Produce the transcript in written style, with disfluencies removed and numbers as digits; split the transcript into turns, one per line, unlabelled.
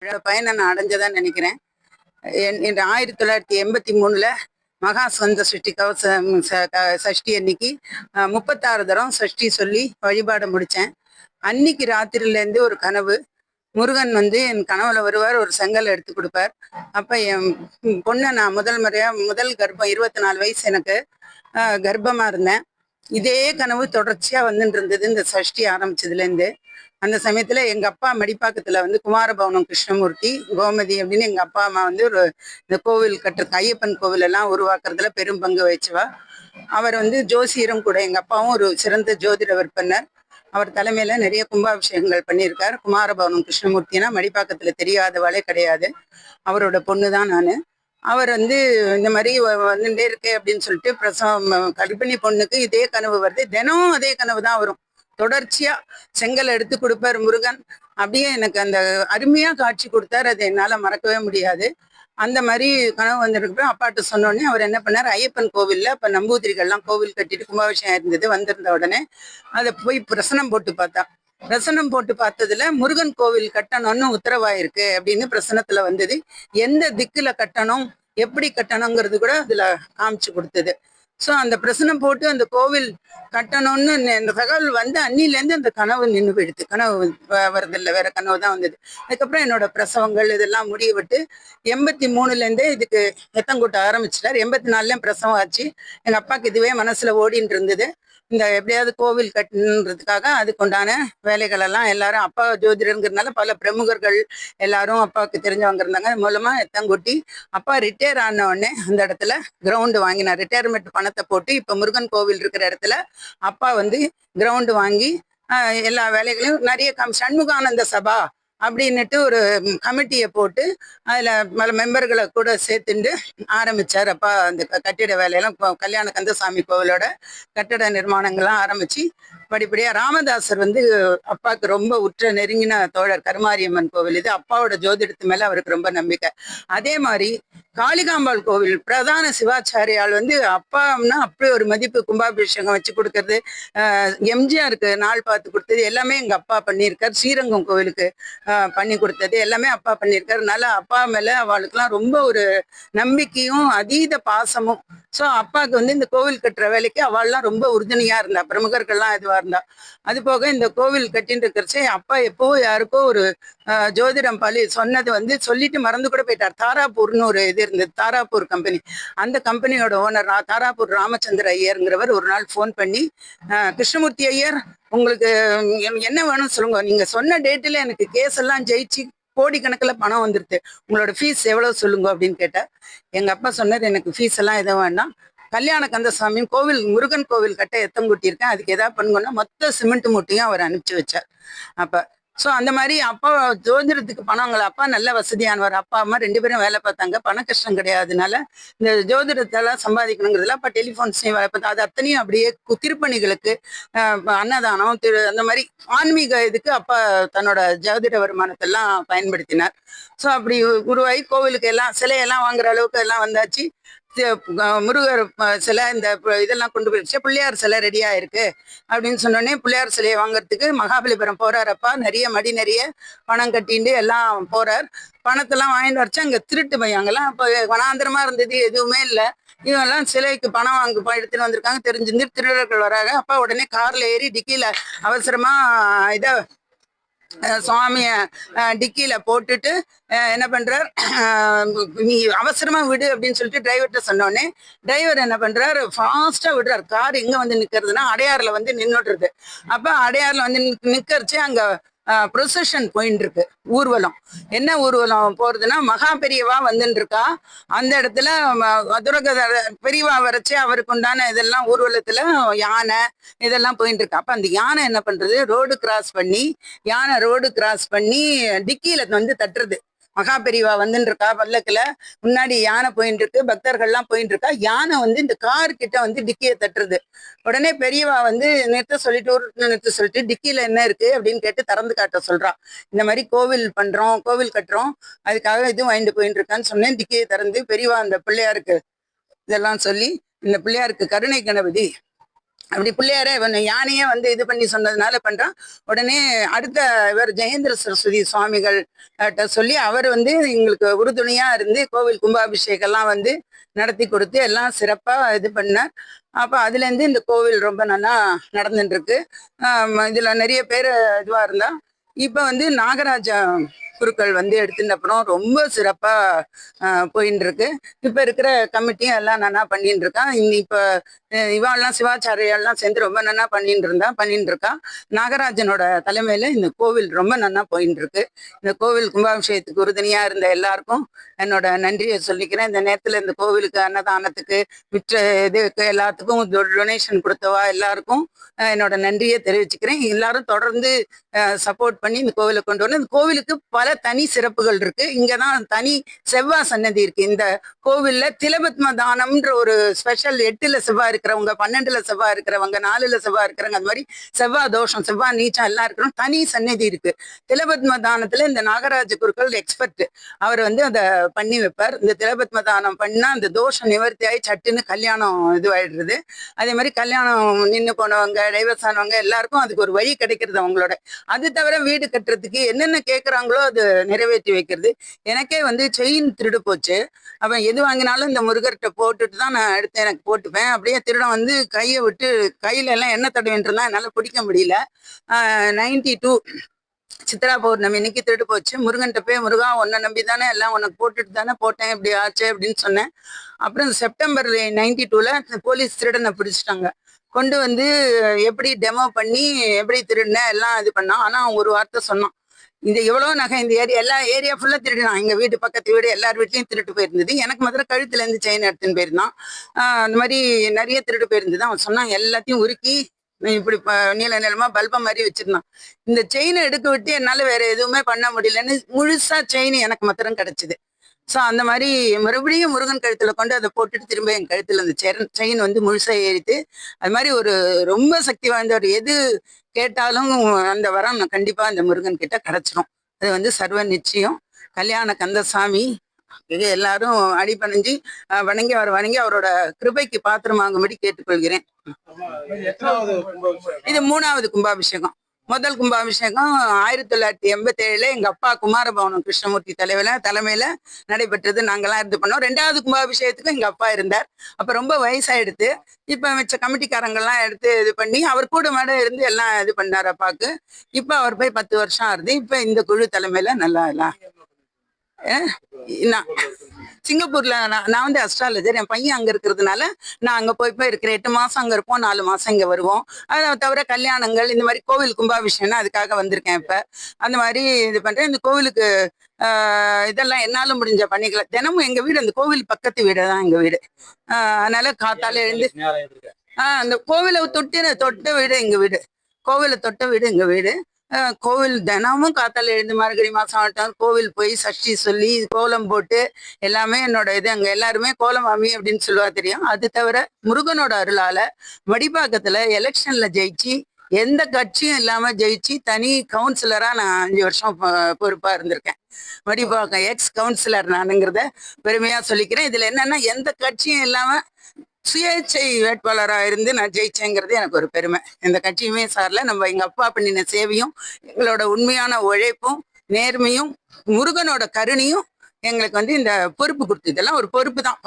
பயனை நான் அடைஞ்சதான் நினைக்கிறேன். 1983ல் மகா ஸ்கந்த சஷ்டி சஷ்டி அன்னைக்கு 36 தரம் சஷ்டி சொல்லி வழிபாட முடித்தேன். அன்னைக்கு ராத்திரிலேருந்து ஒரு கனவு. முருகன் என் கனவுல வருவார், ஒரு செங்கல் எடுத்து கொடுப்பார். அப்போ என் பொண்ணை நான் முதல் கர்ப்பம் 24 வயசு எனக்கு கர்ப்பமாக இருந்தேன். இதே கனவு தொடர்ச்சியாக வந்துட்டு இருந்தது இந்த சஷ்டி ஆரம்பிச்சதுலேருந்து. அந்த சமயத்துல எங்க அப்பா மடிப்பாக்கத்துல குமாரபவனம் கிருஷ்ணமூர்த்தி கோமதி அப்படின்னு எங்க அப்பா அம்மா இந்த கோவில் கட்டுறது, ஐயப்பன் கோவில் எல்லாம் உருவாக்குறதுல பெரும் பங்கு வச்சுவா. அவர் ஜோசியரும் கூட. எங்க அப்பாவும் ஒரு சிறந்த ஜோதிட விற்பனர். அவர் தலைமையில நிறைய கும்பாபிஷேகங்கள் பண்ணியிருக்கார். குமாரபவனம் கிருஷ்ணமூர்த்தினா மடிப்பாக்கத்துல தெரியாதவாளே கிடையாது. அவரோட பொண்ணு தான் நான். அவர் இந்த மாதிரி வந்துட்டே இருக்கே அப்படின்னு சொல்லிட்டு பிரசவம் கர்ப்பிணி பொண்ணுக்கு இதே கனவு வருது. தினம் அதே கனவு தான் வரும். தொடர்ச்சியா செங்கல் எடுத்து கொடுப்பார் முருகன். அப்படியே எனக்கு அந்த அருமையா காட்சி கொடுத்தார். அதை என்னால மறக்கவே முடியாது. அந்த மாதிரி கனவு வந்திருக்கு. அப்பாட்ட சொன்னோடனே அவர் என்ன பண்ணார், ஐயப்பன் கோவில்ல அப்ப நம்பூதிரிகள்லாம் கோவில் கட்டிட்டு கும்பாபிஷேகம் இருந்தது. வந்திருந்த உடனே அதை போய் பிரசனம் போட்டு பார்த்தா. பிரசனம் போட்டு பார்த்ததுல முருகன் கோவில் கட்டணும்னு உத்தரவாயிருக்கு அப்படின்னு பிரசனத்துல வந்தது. எந்த திக்குல கட்டணும், எப்படி கட்டணுங்கிறது கூட அதுல காமிச்சு கொடுத்தது. ஸோ அந்த பிரசனம் போட்டு அந்த கோவில் கட்டணும்னு இந்த தகவல் அன்னிலேருந்து அந்த கனவு நின்று போயிடுது. கனவு வரதில்லை, வேற கனவு தான் வந்தது. அதுக்கப்புறம் என்னோட பிரசவங்கள் இதெல்லாம் முடிய விட்டு 83லேருந்தே இதுக்கு எத்தங்கூட்ட ஆரம்பிச்சிட்டார். 84லேயும் பிரசவம் ஆச்சு. எங்கள் அப்பாவுக்கு இதுவே மனசுல ஓடின்னு இருந்தது. இந்த எப்படியாவது கோவில் கட்டணுன்றதுக்காக அதுக்குண்டான வேலைகள் எல்லாம் எல்லாரும், அப்பா ஜோதிடருங்கிறதுனால பல பிரமுகர்கள் எல்லாரும் அப்பாவுக்கு தெரிஞ்சவங்க இருந்தாங்க. அது மூலமா எத்தங்கூட்டி அப்பா ரிட்டையர் ஆன உடனே அந்த இடத்துல கிரவுண்டு வாங்கினார். ரிட்டையர்மெண்ட் பணத்தை போட்டு இப்ப முருகன் கோவில் இருக்கிற இடத்துல அப்பா கிரவுண்டு வாங்கி எல்லா வேலைகளையும் நிறைய சண்முகானந்த சபா அப்படின்னுட்டு ஒரு கமிட்டியை போட்டு அதுல பல மெம்பர்களை கூட சேர்த்துண்டு ஆரம்பிச்சார். அப்பா அந்த கட்டிட வேலையெல்லாம் கல்யாண கந்தசாமி கோவிலோட கட்டட நிர்மாணங்கள்லாம் ஆரம்பிச்சு படிப்படியா ராமதாசர் அப்பாவுக்கு ரொம்ப உற்ற நெருங்கின தோழர். கருமாரியம்மன் கோவில் இது. அப்பாவோட ஜோதிடத்து மேல அவருக்கு ரொம்ப நம்பிக்கை. அதே மாதிரி காளிகாம்பாள் கோவில் பிரதான சிவாச்சாரியால் அப்பான்னா அப்படி ஒரு மதிப்பு. கும்பாபிஷேகம் வச்சு கொடுக்கறது, எம்ஜிஆருக்கு நாள் பார்த்து கொடுத்தது எல்லாமே எங்க அப்பா பண்ணியிருக்காரு. ஸ்ரீரங்கம் கோவிலுக்கு பண்ணி கொடுத்தது எல்லாமே அப்பா பண்ணியிருக்காரு. அதனால அப்பா மேல அவளுக்குலாம் ரொம்ப ஒரு நம்பிக்கையும் அதீத பாசமும். ஸோ அப்பாவுக்கு இந்த கோவில் கட்டுற வேலைக்கு அவள்லாம் ரொம்ப உறுதுணையா இருந்தா. பிரமுகர்கள்லாம் இதுவா இருந்தா. அது போக இந்த கோவில் கட்டின்னு இருக்கிறச்சே அப்பா எப்போ யாருக்கோ ஒரு ஜோதிடம் பழி சொன்னது சொல்லிட்டு மறந்து கூட போயிட்டார். தாராப்பூர்னு ஒரு இது இருந்தது, தாராப்பூர் கம்பெனி. அந்த கம்பெனியோட ஓனர் தாராப்பூர் ராமச்சந்திர ஐயருங்கிறவர் ஒரு நாள் ஃபோன் பண்ணி, கிருஷ்ணமூர்த்தி ஐயர் உங்களுக்கு என்ன வேணும்னு சொல்லுங்க, நீங்க சொன்ன டேட்டில் எனக்கு கேஸ் எல்லாம் ஜெயிச்சு கோடிக்கணக்கில் பணம் வந்துருது, உங்களோட ஃபீஸ் எவ்வளவு சொல்லுங்க அப்படின்னு கேட்டா. எங்க அப்பா சொன்னார், எனக்கு ஃபீஸ் எல்லாம் எதுவும் வேண்டாம், கல்யாண கந்தசாமி கோவில் முருகன் கோவில் கட்ட எத்தங்கூட்டியிருக்கேன், அதுக்கு எதாவது பண்ணுங்கன்னா மொத்த சிமெண்ட் மூட்டையும் அவர் அனுப்பிச்சு வச்சார். அப்ப ஸோ அந்த மாதிரி அப்பா ஜோதிடத்துக்கு பணங்கள், அப்பா நல்ல வசதியானவர். அப்பா அம்மா 2 பேரும் வேலை பார்த்தாங்க. பண கஷ்டம் கிடையாதுனால இந்த ஜோதிடத்தெல்லாம் சம்பாதிக்கணுங்கிறதுல அப்பா டெலிஃபோன்ஸ்லையும் வேலை பார்த்தா. அது அத்தனையும் அப்படியே திருப்பணிகளுக்கு, அன்னதானம், அந்த மாதிரி ஆன்மீக இதுக்கு அப்பா தன்னோட ஜோதிட வருமானத்தெல்லாம் பயன்படுத்தினார். ஸோ அப்படி உருவாகி கோவிலுக்கு எல்லாம் சிலையெல்லாம் வாங்குற அளவுக்கு எல்லாம் வந்தாச்சு. முருகர் சிலை இந்த இதெல்லாம் கொண்டு போயிடுச்சு. பிள்ளையார் சிலை ரெடியா இருக்கு அப்படின்னு சொன்னோடனே பிள்ளையார் சிலையை வாங்குறதுக்கு மகாபலிபுரம் போறாரப்பா. நிறைய நிறைய பணம் கட்டிட்டு எல்லாம் போறார். பணத்தெல்லாம் வாங்கிட்டு வரைச்சு அங்க திருட்டு பையங்கெல்லாம் இப்போ வனாந்திரமா இருந்தது, எதுவுமே இல்லை. இவங்கெல்லாம் சிலைக்கு பணம் எடுத்துட்டு வந்திருக்காங்க. தெரிஞ்சிருந்து திருடர்கள் வராங்க. அப்பா உடனே கார்ல ஏறி டிக்கியில அவசரமா சுவாமிய டிக்கியில போட்டுட்டு என்ன பண்றார், நீ அவசரமா விடு அப்படின்னு சொல்லிட்டு டிரைவர்கிட்ட சொன்னோடனே டிரைவர் என்ன பண்றாரு, ஃபாஸ்டா விடுறாரு. கார் எங்க நிக்கிறதுனா அடையாறுல நின்னுடுறது. அப்ப அடையாறுல நிக்கிறச்சு அங்க ப்ரொசஷன் போயின்னு இருக்கு, ஊர்வலம். என்ன ஊர்வலம் போறதுன்னா மகா பெரியவா வந்துட்டு இருக்கா. அந்த இடத்துல பெரியவா வரைச்சு அவருக்கு உண்டான இதெல்லாம் ஊர்வலத்துல யானை இதெல்லாம் போயிட்டு இருக்கா. அப்ப அந்த யானை என்ன பண்றது, ரோடு கிராஸ் பண்ணி டிக்கியில தட்டுறது. மகா பெரியவா வந்துட்டு இருக்கா பல்லக்குல, முன்னாடி யானை போயிட்டு இருக்கு, பக்தர்கள்லாம் போயிட்டு இருக்கா. யானை இந்த கார் கிட்ட டிக்கியை தட்டுறது. உடனே பெரியவா நிறுத்த சொல்லிட்டு டிக்கியில என்ன இருக்கு அப்படின்னு கேட்டு திறந்து காட்ட சொல்றா. இந்த மாதிரி கோவில் பண்றோம், கோவில் கட்டுறோம், அதுக்காக இதுவும் வாங்கிட்டு போயிட்டு இருக்கான்னு சொன்னேன். டிக்கியை திறந்து பெரியவா அந்த பிள்ளையாருக்கு இதெல்லாம் சொல்லி, இந்த பிள்ளையாருக்கு கருணை கணபதி அப்படி பிள்ளையாரே யானையே வந்து இது பண்ணி சொன்னதுனால பண்றான். உடனே அடுத்த இவர் ஜெயேந்திர சரஸ்வதி சுவாமிகள் சொல்லி அவர் வந்து எங்களுக்கு உறுதுணையா இருந்து கோவில் கும்பாபிஷேகம் எல்லாம் வந்து நடத்தி கொடுத்து எல்லாம் சிறப்பா இது பண்ணார். அப்ப அதுல இருந்து இந்த கோவில் ரொம்ப நல்லா நடந்துட்டு இருக்கு. இதுல நிறைய பேர் இதுவா இருந்தா இப்ப வந்து நாகராஜா குருக்கள் வந்து எடுத்துட்ட அப்புறம் ரொம்ப சிறப்பா போயின்னு இருக்கு. இப்ப இருக்கிற கமிட்டியும் எல்லாம் நல்லா பண்ணிட்டு இருக்கான். இப்ப இவாள்லாம் சிவாச்சாரியெல்லாம் சேர்ந்து ரொம்ப நல்லா பண்ணிட்டு இருக்கா. நாகராஜனோட தலைமையில இந்த கோவில் ரொம்ப நல்லா போயிட்டு இருக்கு. இந்த கோவில் கும்பாபிஷேகத்துக்கு உறுதுணையா இருந்த எல்லாருக்கும் என்னோட நன்றியை சொல்லிக்கிறேன். இந்த நேரத்துல இந்த கோவிலுக்கு அன்னதானத்துக்கு மிச்ச இதுக்கு எல்லாத்துக்கும் டொனேஷன் கொடுத்தவா எல்லாருக்கும் என்னோட நன்றியை தெரிவிச்சுக்கிறேன். எல்லாரும் தொடர்ந்து சப்போர்ட் பண்ணி இந்த கோவிலை கொண்டு வரணும். இந்த கோவிலுக்கு பல தனி சிறப்புகள் இருக்கு. இங்கதான் தனி செவ்வாய் சன்னதி இருக்கு. இந்த கோவில்ல திலபத்ம தானம்ன்ற ஒரு ஸ்பெஷல் 8ல செவ்வாய் இருக்கிறவங்க, 12ல செவ்வாய் இருக்கிறவங்க, 4ல செவ்வாய் இருக்கிறவங்க, அந்த மாதிரி செவ்வாய் தோஷம் செவ்வாய் நீச்சம் எல்லாம் இருக்கிறோம். தனி சன்னதி இருக்கு. திலபத்ம தானத்துல இந்த நாகராஜ குருக்கள் எக்ஸ்பர்ட். அவர் வந்து அதை பண்ணி வைப்பார். இந்த திலபத்ம தானம் பண்ணா அந்த தோஷம் நிவர்த்தி ஆகி சட்டுன்னு கல்யாணம் இதுவாயிடுறது. அதே மாதிரி கல்யாணம் நின்று போனவங்க, டைவர்ஸ் ஆனவங்க எல்லாருக்கும் அதுக்கு ஒரு வழி கிடைக்கிறது அவங்களோட. அது தவிர வீடு கட்டுறதுக்கு என்னென்ன கேட்குறாங்களோ அது நிறைவேற்றி வைக்கிறது. எனக்கே வந்து செயின் திருடு போச்சு. அவன் எது வாங்கினாலும் இந்த முருகர்கிட்ட போட்டுட்டு தான் நான் எடுத்து எனக்கு போட்டுப்பேன். அப்படியே திருடன் வந்து கையை விட்டு கையில எல்லாம் எண்ணெய் தடவின்ட்டுலாம் என்னால் பிடிக்க முடியல. 92 சித்ரா பௌர்ணமி இன்னைக்கு திருடு போச்சு. முருகன்கிட்ட போய் முருகா உன்னை நம்பி தானே எல்லாம் உனக்கு போட்டுட்டு தானே போட்டேன், இப்படி ஆச்சு அப்படின்னு சொன்னேன். அப்புறம் செப்டம்பர் 92ல போலீஸ் திருடனை பிடிச்சிட்டாங்க. கொண்டு வந்து எப்படி டெமோ பண்ணி எப்படி திருடினேன் எல்லாம் இது பண்ணான். ஆனா அவன் ஒரு வார்த்தை சொன்னான், இந்த எவ்வளவு நகை இந்த எல்லா ஏரியா ஃபுல்லா திருடினான். எங்க வீடு பக்கத்து வீடு எல்லார் வீட்லயும் திருட்டு போயிருந்தது. எனக்கு மாத்திரம் கழுத்துல இருந்து செயின் எடுத்துன்னு போயிருந்தான். அந்த மாதிரி நிறைய திருடு போயிருந்தது. அவன் சொன்னான் எல்லாத்தையும் உருக்கி இப்படி நீள நீளமா பல்பம் மாதிரி வச்சிருந்தான். இந்த செயினை எடுக்க விட்டு என்னால வேற எதுவுமே பண்ண முடியலன்னு முழுசா செயின் எனக்கு மாத்திரம் கிடைச்சது. ஸோ அந்த மாதிரி மறுபடியும் முருகன் கழுத்துல கொண்டு அதை போட்டுட்டு திரும்ப என் கழுத்துல அந்த செயின் வந்து முழுசா ஏறிட்டு, அது மாதிரி ஒரு ரொம்ப சக்தி வாய்ந்தவர். எது கேட்டாலும் அந்த வரம் கண்டிப்பா அந்த முருகன் கிட்ட கிடைச்சிரும். அது வந்து சர்வ நிச்சயம். கல்யாண கந்தசாமி இது எல்லாரும் அடிபணிஞ்சு வணங்கி அவரோட கிருபைக்கு பாத்திரமாகும்படி கேட்டுக்கொள்கிறேன். இது 3வது கும்பாபிஷேகம். முதல் கும்பாபிஷேகம் 1987 எங்க அப்பா குமாரபவனம் கிருஷ்ணமூர்த்தி தலைமையில நடைபெற்றது. நாங்கெல்லாம் இருந்து பண்ணோம். 2வது கும்பாபிஷேகத்துக்கும் எங்க அப்பா இருந்தார். அப்ப ரொம்ப வயசாயிடுத்து. இப்ப மிச்ச கமிட்டிக்காரங்கெல்லாம் எடுத்து இது பண்ணி அவர் கூட மேடம் இருந்து எல்லாம் இது பண்ணார் அப்பாவுக்கு. இப்ப அவர் போய் 10 வருஷம் ஆகுது. இப்ப இந்த குழு தலைமையில நல்லா எல்லாம் சிங்கப்பூர்ல நான் வந்து அஸ்ட்ராலஜர். என் பையன் அங்க இருக்கிறதுனால நான் அங்க போய் இருக்கிறேன். 8 மாசம் அங்க இருப்போம், 4 மாசம் இங்க வருவோம். அதை தவிர கல்யாணங்கள் இந்த மாதிரி கோவில் கும்பாபிஷேகம்னா அதுக்காக வந்திருக்கேன். இப்ப அந்த மாதிரி இது பண்றேன். இந்த கோவிலுக்கு இதெல்லாம் என்னாலும் முடிஞ்ச பண்ணிக்கலாம். தினமும் எங்க வீடு அந்த கோவில் பக்கத்து வீடு தான் எங்க வீடு. அதனால காத்தால எழுந்து அந்த கோவிலை தொட்ட வீடு எங்க வீடு. கோவிலை தொட்ட வீடு எங்க வீடு. கோவில் தினமும் காத்தால எழுந்து மார்கழி மாசம் ஆகட்டும் கோவில் போய் சஷ்டி சொல்லி கோலம் போட்டு எல்லாமே என்னோட இது. அங்க எல்லாருமே கோலமாமி அப்படின்னு சொல்லுவா தெரியும். அது தவிர முருகனோட அருளால மடிப்பாக்கத்துல எலெக்ஷன்ல ஜெயிச்சு எந்த கட்சியும் இல்லாம ஜெயிச்சு தனி கவுன்சிலரா நான் 5 வருஷம் பொறுப்பா இருந்திருக்கேன். மடிப்பாக்கம் எக்ஸ் கவுன்சிலர் நானுங்கிறத பெருமையா சொல்லிக்கிறேன். இதுல என்னன்னா எந்த கட்சியும் இல்லாம சுயேட்சை வேட்பாளராக இருந்து நான் ஜெயிச்சேங்கிறது எனக்கு ஒரு பெருமை. எந்த கட்சியுமே சார்ல நம்ம எங்க அப்பா பண்ணின சேவையும் எங்களோட உண்மையான உழைப்பும் நேர்மையும் முருகனோட கருணையும் எங்களுக்கு வந்து இந்த பொறுப்பு கொடுத்து இதெல்லாம் ஒரு பொறுப்பு தான்.